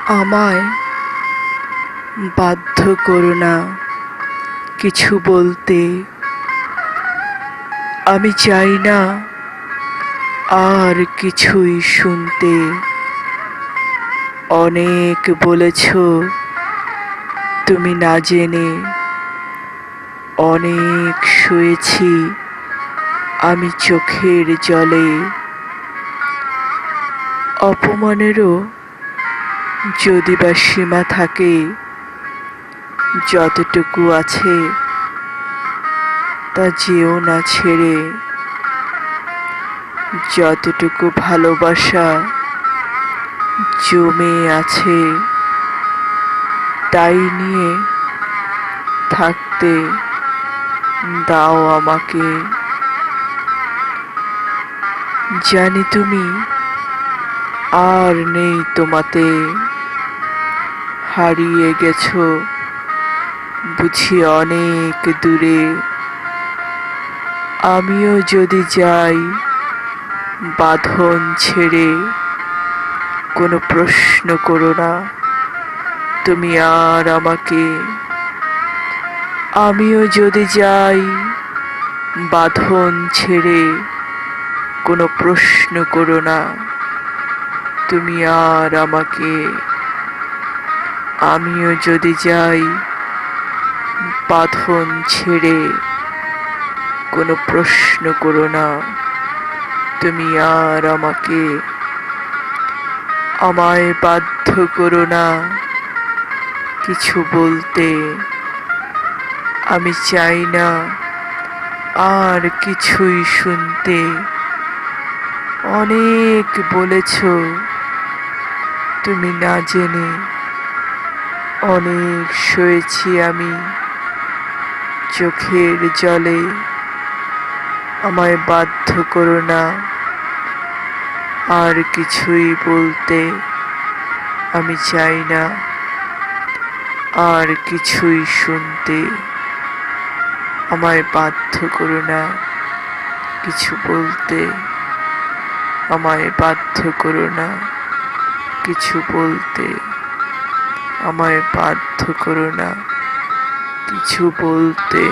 আমায় বাধ্য করো না কিছু বলতে। আমি চাই না আর কিছুই শুনতে। অনেক বলেছ তুমি না জেনে, অনেক শুয়েছি আমি চোখের জলে। অপমানেরও যদি বা সীমা থাকে, যতটুকু আছে তা যেও না ছেড়ে। যতটুকু ভালোবাসা জমে আছে, তাই নিয়ে থাকতে দাও আমাকে। জানি তুমি আর নেই তোমাতে, হারিয়ে গেছো বুঝি অনেক দূরে। আমিও যদি যাই বাঁধন ছেড়ে, কোনো প্রশ্ন করো না তুমি আর আমাকে। আমিও যদি যাই বাঁধন ছেড়ে, কোনো প্রশ্ন করো না তুমি আর আমাকে। আমিও যদি যাই বাঁধন ছেড়ে, কোনো প্রশ্ন করো না তুমি আর আমাকে। আমায় বাধ্য করো না কিছু বলতে। আমি চাই না আর কিছুই শুনতে। অনেক বলেছ তুমি না জেনে, অনেক শুয়েছি আমি চোখের জলে। আমায় বাধ্য করো না আর কিছুই বলতে। আমি চাই না আর কিছুই শুনতে। আমায় বাধ্য করো না কিছু বলতে। আমায় বাধ্য করো না কিছু বলতে। আমায় বাধ্য করো না কিছু বলতে।